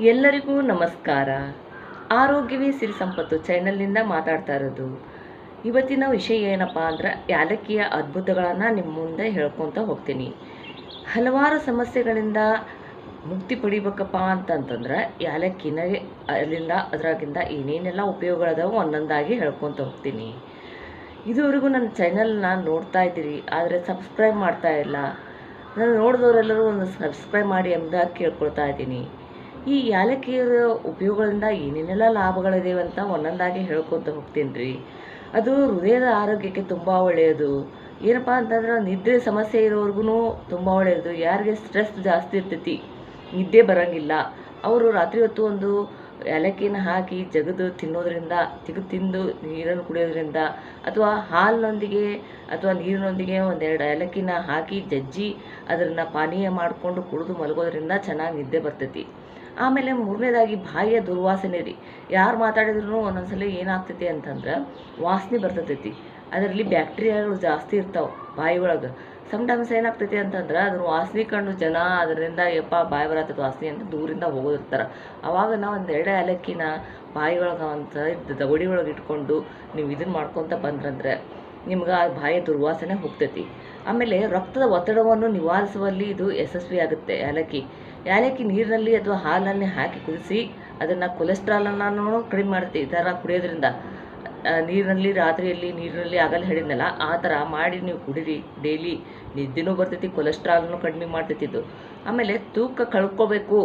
ಎಲ್ಲರಿಗೂ ನಮಸ್ಕಾರ. ಆರೋಗ್ಯವೇ ಸಿರಿ ಸಂಪತ್ತು ಚಾನೆಲ್ನಿಂದ ಮಾತಾಡ್ತಾ ಇರೋದು. ಇವತ್ತಿನ ವಿಷಯ ಏನಪ್ಪ ಅಂದ್ರೆ ಯಾಲಕ್ಕಿಯ ಅದ್ಭುತಗಳನ್ನು ನಿಮ್ಮ ಮುಂದೆ ಹೇಳ್ಕೊತ ಹೋಗ್ತೀನಿ. ಹಲವಾರು ಸಮಸ್ಯೆಗಳಿಂದ ಮುಕ್ತಿ ಪಡಿಬೇಕಪ್ಪ ಅಂತಂತಂದ್ರೆ ಯಾಲಕ್ಕಿನ ಅದರಾಗಿಂದ ಏನೇನೆಲ್ಲ ಉಪಯೋಗಗಳದಾವೆ ಒಂದೊಂದಾಗಿ ಹೇಳ್ಕೊತ ಹೋಗ್ತೀನಿ. ಇದುವರೆಗೂ ನನ್ನ ಚಾನಲ್ನ ನೋಡ್ತಾ ಇದ್ದೀರಿ, ಆದರೆ ಸಬ್ಸ್ಕ್ರೈಬ್ ಮಾಡ್ತಾ ಇಲ್ಲ. ನಾನು ನೋಡಿದವರೆಲ್ಲರೂ ಒಂದು ಸಬ್ಸ್ಕ್ರೈಬ್ ಮಾಡಿ ಎಂಬುದಾಗಿ ಕೇಳ್ಕೊಳ್ತಾ ಇದ್ದೀನಿ. ಈ ಯಾಲಕ್ಕಿಯ ಉಪಯೋಗಗಳಿಂದ ಏನೇನೆಲ್ಲ ಲಾಭಗಳಿವೆ ಅಂತ ಒಂದೊಂದಾಗಿ ಹೇಳ್ಕೊತ ಹೋಗ್ತೀನಿ ರೀ. ಅದು ಹೃದಯದ ಆರೋಗ್ಯಕ್ಕೆ ತುಂಬ ಒಳ್ಳೆಯದು. ಏನಪ್ಪ ಅಂತಂದ್ರೆ ನಿದ್ದೆ ಸಮಸ್ಯೆ ಇರೋರ್ಗು ತುಂಬ ಒಳ್ಳೆಯದು. ಯಾರಿಗೆ ಸ್ಟ್ರೆಸ್ ಜಾಸ್ತಿ ಇರ್ತೈತಿ, ನಿದ್ದೆ ಬರೋಂಗಿಲ್ಲ, ಅವರು ರಾತ್ರಿ ಹೊತ್ತು ಒಂದು ಏಲಕ್ಕಿನ ಹಾಕಿ ಜಗದು ತಿನ್ನೋದ್ರಿಂದ, ತಿಂದು ನೀರನ್ನು ಕುಡಿಯೋದ್ರಿಂದ, ಅಥವಾ ಹಾಲಿನೊಂದಿಗೆ ಅಥವಾ ನೀರಿನೊಂದಿಗೆ ಒಂದೆರಡು ಏಲಕ್ಕಿನ ಹಾಕಿ ಜಜ್ಜಿ ಅದನ್ನು ಪಾನೀಯ ಮಾಡಿಕೊಂಡು ಕುಡಿದು ಮಲಗೋದ್ರಿಂದ ಚೆನ್ನಾಗಿ ನಿದ್ದೆ ಬರ್ತೈತಿ. ಆಮೇಲೆ ಮೂರನೇದಾಗಿ ಬಾಯಿಯ ದುರ್ವಾಸನೆ ರೀ. ಯಾರು ಮಾತಾಡಿದ್ರು ಒಂದೊಂದ್ಸಲ ಏನಾಗ್ತೈತಿ ಅಂತಂದ್ರೆ ವಾಸನೆ ಬರ್ತೈತಿ. ಅದರಲ್ಲಿ ಬ್ಯಾಕ್ಟೀರಿಯಾಗಳು ಜಾಸ್ತಿ ಇರ್ತಾವೆ ಬಾಯಿ ಒಳಗೆ. ಸಮ್ಟೈಮ್ಸ್ ಏನಾಗ್ತೈತಿ ಅಂತಂದ್ರೆ ಅದ್ರ ವಾಸನೆ ಕಂಡು ಜನ ಅದರಿಂದ ಯಪ್ಪ ಬಾಯಿ ಬರತ್ತದ ವಾಸನೆ ಅಂತ ದೂರಿಂದ ಹೋಗೋದಿರ್ತಾರೆ. ಆವಾಗ ನಾವು ಒಂದೆರಡು ಏಲಕ್ಕಿನ ಬಾಯಿ ಒಳಗೆ ಅಂತ ದವಡಿ ಒಳಗೆ ಇಟ್ಕೊಂಡು ನೀವು ಇದನ್ನು ಮಾಡ್ಕೊತ ಬಂದ್ರಂದ್ರೆ ನಿಮ್ಗೆ ಆ ಬಾಯಿಯ ದುರ್ವಾಸನೆ ಹೋಗ್ತೈತಿ. ಆಮೇಲೆ ರಕ್ತದ ಒತ್ತಡವನ್ನು ನಿವಾರಿಸುವಲ್ಲಿ ಇದು ಯಶಸ್ವಿ ಆಗುತ್ತೆ. ಏಲಕ್ಕಿ ನೀರಿನಲ್ಲಿ ಅಥವಾ ಹಾಲಿನಲ್ಲಿ ಹಾಕಿ ಕುದಿಸಿ ಅದನ್ನು ಕೊಲೆಸ್ಟ್ರಾಲನ್ನು ಕಡಿಮೆ ಮಾಡ್ತೀವಿ. ಈ ಥರ ಕುಡಿಯೋದ್ರಿಂದ ನೀರಿನಲ್ಲಿ ರಾತ್ರಿಯಲ್ಲಿ ನೀರಿನಲ್ಲಿ ಆಗಲ್ಲ ಹೇಳಿದ್ನಲ್ಲ, ಆ ಥರ ಮಾಡಿ ನೀವು ಕುಡೀರಿ. ಡೈಲಿ ನಿದ್ದೆನೂ ಬರ್ತೈತಿ, ಕೊಲೆಸ್ಟ್ರಾಲನ್ನು ಕಡಿಮೆ ಮಾಡ್ತೈತಿ ಇದು. ಆಮೇಲೆ ತೂಕ ಕಳ್ಕೋಬೇಕು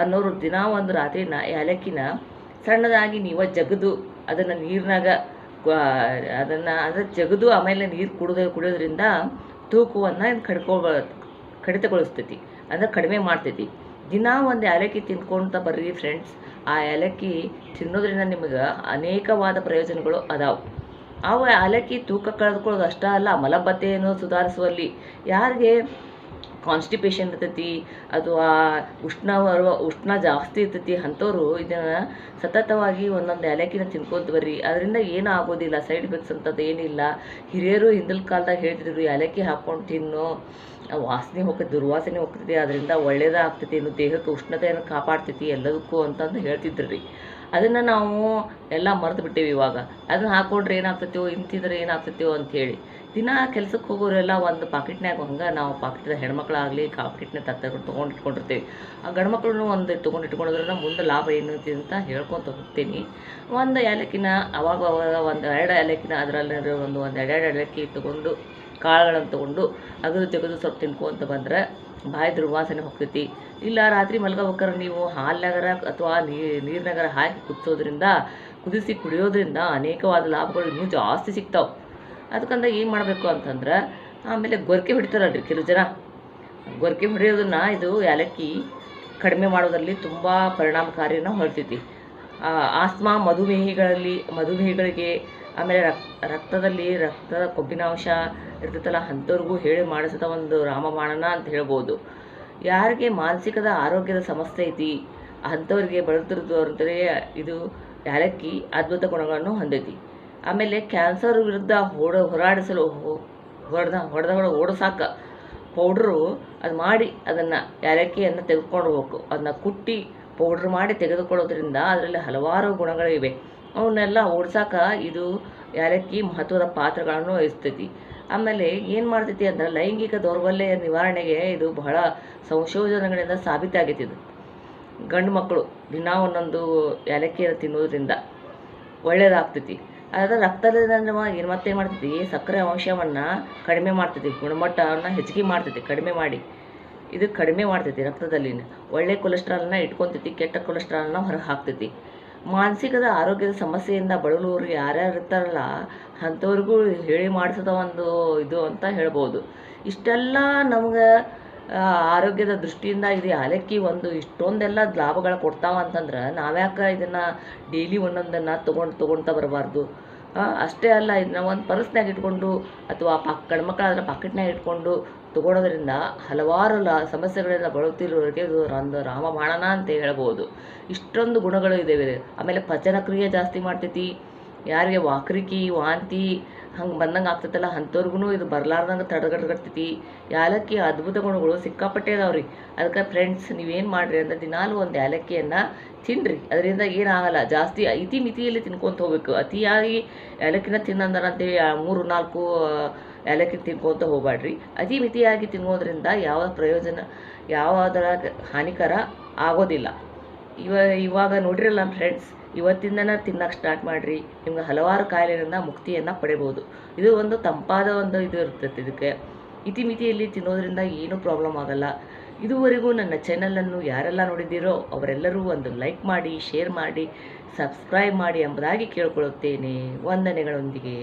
ಅನ್ನೋರು ದಿನ ಒಂದು ರಾತ್ರಿನ ಏಲಕ್ಕಿನ ಸಣ್ಣದಾಗಿ ನೀವು ಜಗದು ಅದನ್ನು ನೀರಿನಾಗ ಜಗದು ಆಮೇಲೆ ನೀರು ಕುಡಿಯೋದ್ರಿಂದ ತೂಕವನ್ನು ಕಡಿತಗೊಳಿಸ್ತೈತಿ, ಅಂದರೆ ಕಡಿಮೆ ಮಾಡ್ತೈತಿ. ದಿನ ಒಂದು ಏಲಕ್ಕಿ ತಿನ್ಕೊಳ್ತಾ ಬರ್ರಿ ಫ್ರೆಂಡ್ಸ್. ಆ ಏಲಕ್ಕಿ ತಿನ್ನೋದ್ರಿಂದ ನಿಮಗೆ ಅನೇಕವಾದ ಪ್ರಯೋಜನಗಳು ಅದಾವೆ. ಅವು ಏಲಕ್ಕಿ ತೂಕ ಕಳೆದುಕೊಳ್ಳೋದು ಅಷ್ಟೇ ಅಲ್ಲ, ಮಲಬದ್ಧತೆಯನ್ನು ಸುಧಾರಿಸುವಲ್ಲಿ, ಯಾರಿಗೆ ಕಾನ್ಸ್ಟಿಪೇಷನ್ ಇರ್ತೈತಿ ಅಥವಾ ಉಷ್ಣ ಜಾಸ್ತಿ ಇರ್ತೈತಿ ಅಂಥವ್ರು ಇದನ್ನು ಸತತವಾಗಿ ಒಂದೊಂದು ಏಲಕ್ಕಿನ ತಿನ್ಕೊತ ಬರ್ರಿ. ಅದರಿಂದ ಏನೂ ಆಗೋದಿಲ್ಲ, ಸೈಡ್ ಎಫೆಕ್ಟ್ಸ್ ಅಂತದ್ದು ಏನಿಲ್ಲ. ಹಿರಿಯರು ಹಿಂದಿನ ಕಾಲದಾಗ ಹೇಳ್ತಿದ್ರು ಏಲಕ್ಕಿ ಹಾಕ್ಕೊಂಡು ತಿನ್ನು, ವಾಸನೆ ಹೋಗ್ತೈತಿ, ದುರ್ವಾಸನೆ ಹೋಗ್ತೈತಿ, ಅದರಿಂದ ಒಳ್ಳೇದಾಗ್ತೈತಿ, ಇನ್ನು ದೇಹಕ್ಕೆ ಉಷ್ಣತೆಯನ್ನು ಕಾಪಾಡ್ತೈತಿ ಎಲ್ಲದಕ್ಕೂ ಅಂತಂದು ಹೇಳ್ತಿದ್ರು ರೀ. ಅದನ್ನು ನಾವು ಎಲ್ಲ ಮರೆತು ಬಿಟ್ಟೇವಿ ಇವಾಗ. ಅದನ್ನು ಹಾಕ್ಕೊಂಡ್ರೆ ಏನಾಗ್ತೈತೋ, ಇಂತಿದ್ರೆ ಏನಾಗ್ತೈತೋ ಅಂಥೇಳಿ ದಿನ ಕೆಲ್ಸಕ್ಕೆ ಹೋಗೋರೆಲ್ಲ ಒಂದು ಪಾಕೆಟ್ನಾಗ ಹಂಗೆ ನಾವು ಪಾಕೆಟ್ದ ಹೆಣ್ಮಕ್ಳಾಗಲಿ ಪಾಕೆಟ್ನ ತೊಗೊಂಡು ಇಟ್ಕೊಂಡಿರ್ತೀವಿ. ಆ ಗಂಡ್ಮಕ್ಳು ಒಂದು ತೊಗೊಂಡು ಇಟ್ಕೊಳ್ಳೋದ್ರಿಂದ ಮುಂದೆ ಲಾಭ ಏನೈತಿ ಅಂತ ಹೇಳ್ಕೊತ ಹೋಗ್ತೀನಿ. ಒಂದು ಏಲಕ್ಕಿನ ಅವಾಗ ಒಂದು ಎರಡು ಏಲಕ್ಕಿನ ಅದರಲ್ಲಿ ಒಂದೆರಡು ಏಲಕ್ಕಿ ತೊಗೊಂಡು ಕಾಳುಗಳನ್ನು ತೊಗೊಂಡು ಅಗದು ತೆಗೆದು ಸ್ವಲ್ಪ ತಿನ್ಕೊಂತ ಬಂದರೆ ಬಾಯಿ ದುರ್ವಾಸನೆ ಹೋಗ್ತೈತಿ. ಇಲ್ಲ ರಾತ್ರಿ ಮಲ್ಗೋಬೇಕಾದ್ರೆ ನೀವು ಹಾಲಿನಾಗರ ಅಥವಾ ನೀರಿನಾಗರ ಹಾಕಿ ಕುದಿಸಿ ಕುಡಿಯೋದ್ರಿಂದ ಅನೇಕವಾದ ಲಾಭಗಳು ಇನ್ನೂ ಜಾಸ್ತಿ ಸಿಗ್ತಾವೆ. ಅದಕ್ಕಂತ ಏನು ಮಾಡಬೇಕು ಅಂತಂದ್ರೆ, ಆಮೇಲೆ ಗೊರಕೆ ಹೊಡಿತಾರಲ್ರಿ ಕೆಲವು ಜನ, ಗೊರಕೆ ಹೊಡೆಯೋದನ್ನು ಇದು ಏಲಕ್ಕಿ ಕಡಿಮೆ ಮಾಡೋದ್ರಲ್ಲಿ ತುಂಬ ಪರಿಣಾಮಕಾರಿಯನ್ನು ಹೊಳ್ತೈತಿ. ಆಸ್ಮಾ ಮಧುಮೇಹಿಗಳಿಗೆ ಆಮೇಲೆ ರಕ್ತದ ಕೊಬ್ಬಿನಾಂಶ ಇರ್ತೈತಲ್ಲ ಅಂಥವ್ರಿಗೂ ಹೇಳಿ ಮಾಡಿಸಿದ ಒಂದು ರಾಮಬಾಣನ ಅಂತ ಹೇಳ್ಬೋದು. ಯಾರಿಗೆ ಮಾನಸಿಕದ ಆರೋಗ್ಯದ ಸಮಸ್ಯೆ ಐತಿ ಅಂಥವ್ರಿಗೆ ಬಳಲ್ತಿರೋದು ಅಂದರೆ ಇದು ಏಲಕ್ಕಿ ಅದ್ಭುತ ಗುಣಗಳನ್ನು ಹೊಂದೈತಿ. ಆಮೇಲೆ ಕ್ಯಾನ್ಸರ್ ವಿರುದ್ಧ ಓಡಿಸಾಕ ಪೌಡ್ರು ಅದು ಮಾಡಿ ಅದನ್ನು ಏಲಕ್ಕಿಯನ್ನು ತೆಗೆದುಕೊಂಡು ಹೋಗ್ಬೇಕು. ಅದನ್ನ ಕುಟ್ಟಿ ಪೌಡ್ರ್ ಮಾಡಿ ತೆಗೆದುಕೊಳ್ಳೋದ್ರಿಂದ ಅದರಲ್ಲಿ ಹಲವಾರು ಗುಣಗಳಿವೆ. ಅವನ್ನೆಲ್ಲ ಓಡ್ಸಾಕ ಇದು ಏಲಕ್ಕಿ ಮಹತ್ವದ ಪಾತ್ರಗಳನ್ನು ವಹಿಸ್ತೈತಿ. ಆಮೇಲೆ ಏನು ಮಾಡ್ತೈತಿ ಅಂದ್ರೆ ಲೈಂಗಿಕ ದೌರ್ಬಲ್ಯ ನಿವಾರಣೆಗೆ ಇದು ಬಹಳ ಸಂಶೋಧನೆಗಳಿಂದ ಸಾಬೀತಾಗೈತಿ. ಇದು ಗಂಡು ಮಕ್ಕಳು ದಿನ ಒಂದೊಂದು ಏಲಕ್ಕಿಯನ್ನು ತಿನ್ನೋದ್ರಿಂದ ಒಳ್ಳೆಯದಾಗ್ತೈತಿ. ಆದರೆ ರಕ್ತದಲ್ಲಿ ಮತ್ತೇನು ಮಾಡ್ತೈತಿ, ಸಕ್ಕರೆ ಅಂಶವನ್ನು ಕಡಿಮೆ ಮಾಡ್ತೈತಿ, ಗುಣಮಟ್ಟವನ್ನು ಹೆಚ್ಚಿಗೆ ಮಾಡ್ತೈತಿ, ಕಡಿಮೆ ಮಾಡ್ತೈತಿ ರಕ್ತದಲ್ಲಿನ ಒಳ್ಳೆ ಕೊಲೆಸ್ಟ್ರಾಲನ್ನ ಇಟ್ಕೊತೈತಿ, ಕೆಟ್ಟ ಕೊಲೆಸ್ಟ್ರಾಲನ್ನ ಹೊರಗೆ ಹಾಕ್ತೈತಿ. ಮಾನಸಿಕದ ಆರೋಗ್ಯದ ಸಮಸ್ಯೆಯಿಂದ ಬಳಲುವವರು ಯಾರ್ಯಾರು ಇರ್ತಾರಲ್ಲ ಅಂಥವ್ರಿಗೂ ಹೇಳಿ ಮಾಡಿಸೋದ ಒಂದು ಇದು ಅಂತ ಹೇಳ್ಬೋದು. ಇಷ್ಟೆಲ್ಲ ನಮ್ಗೆ ಆರೋಗ್ಯದ ದೃಷ್ಟಿಯಿಂದ ಇದು ಏಲಕ್ಕಿ ಇಷ್ಟೊಂದೆಲ್ಲ ಲಾಭಗಳು ಕೊಡ್ತಾವ ಅಂತಂದ್ರೆ ನಾವ್ಯಾಕೆ ಇದನ್ನು ಡೈಲಿ ಒಂದೊಂದನ್ನು ತೊಗೊಳ್ತಾ ಬರಬಾರ್ದು. ಅಷ್ಟೇ ಅಲ್ಲ, ಇದನ್ನ ಒಂದು ಪರ್ಸ್ನಾಗ ಇಟ್ಕೊಂಡು ಅಥವಾ ಗಂಡ್ಮಕ್ಳಾದ್ರೆ ಪಾಕೆಟ್ನಾಗ ಇಟ್ಕೊಂಡು ತೊಗೊಳೋದ್ರಿಂದ ಹಲವಾರು ಸಮಸ್ಯೆಗಳಿಂದ ಬಳಲುತ್ತಿರುವವರಿಗೆ ಇದು ಒಂದು ರಾಮಬಾಣನ ಅಂತ ಹೇಳ್ಬೋದು. ಇಷ್ಟೊಂದು ಗುಣಗಳು ಇದ್ದಾವೆ. ಆಮೇಲೆ ಪಚನ ಕ್ರಿಯೆ ಜಾಸ್ತಿ ಮಾಡ್ತೈತಿ, ಯಾರಿಗೆ ವಾಕರಿಕೆ ವಾಂತಿ ಹಂಗೆ ಬಂದಂಗೆ ಆಗ್ತೈತಲ್ಲ ಅಂಥವ್ರಿಗೂ ಇದು ಬರಲಾರ್ದಂಗೆ ತಡೆಗಟ್ಟತೈತಿ. ಏಲಕ್ಕಿ ಅದ್ಭುತ ಗುಣಗಳು ಸಿಕ್ಕಾಪಟ್ಟೆ ಅದಾವ್ರಿ. ಅದಕ್ಕೆ ಫ್ರೆಂಡ್ಸ್ ನೀವೇನು ಮಾಡಿರಿ ಅಂದ್ರೆ ದಿನಾಲೂ ಒಂದು ಏಲಕ್ಕಿಯನ್ನು ತಿನ್ನಿರಿ. ಅದರಿಂದ ಏನಾಗಲ್ಲ. ಜಾಸ್ತಿ ಇತಿ ಮಿತಿಯಲ್ಲಿ ತಿನ್ಕೊತ ಹೋಗ್ಬೇಕು. ಅತಿಯಾಗಿ ಏಲಕ್ಕಿನ ತಿನ್ನಂದ್ರಂತೇಳಿ 3-4 ಏಲಕ್ಕಿ ತಿನ್ಕೊತ ಹೋಗ್ಬೇಡ್ರಿ. ಅತಿ ಮಿತಿಯಾಗಿ ತಿನ್ನೋದ್ರಿಂದ ಯಾವ ಪ್ರಯೋಜನ ಯಾವುದರ ಹಾನಿಕರ ಆಗೋದಿಲ್ಲ. ಇವಾಗ ನೋಡಿರಲ್ಲ ಫ್ರೆಂಡ್ಸ್, ಇವತ್ತಿಂದನೇ ತಿನ್ನಕ್ಕೆ ಸ್ಟಾರ್ಟ್ ಮಾಡಿರಿ. ನಿಮ್ಗೆ ಹಲವಾರು ಕಾಯಿಲೆಗಳಿಂದ ಮುಕ್ತಿಯನ್ನು ಪಡಿಬೋದು. ಇದು ಒಂದು ತಂಪಾದ ಒಂದು ಇದು ಇರ್ತೈತೆ. ಇದಕ್ಕೆ ಇತಿಮಿತಿಯಲ್ಲಿ ತಿನ್ನೋದ್ರಿಂದ ಏನೂ ಪ್ರಾಬ್ಲಮ್ ಆಗಲ್ಲ. ಇದುವರೆಗೂ ನನ್ನ ಚಾನಲನ್ನು ಯಾರೆಲ್ಲ ನೋಡಿದ್ದೀರೋ ಅವರೆಲ್ಲರೂ ಒಂದು ಲೈಕ್ ಮಾಡಿ, ಶೇರ್ ಮಾಡಿ, ಸಬ್ಸ್ಕ್ರೈಬ್ ಮಾಡಿ ಎಂಬುದಾಗಿ ಕೇಳ್ಕೊಳ್ಳುತ್ತೇನೆ. ವಂದನೆಗಳೊಂದಿಗೆ.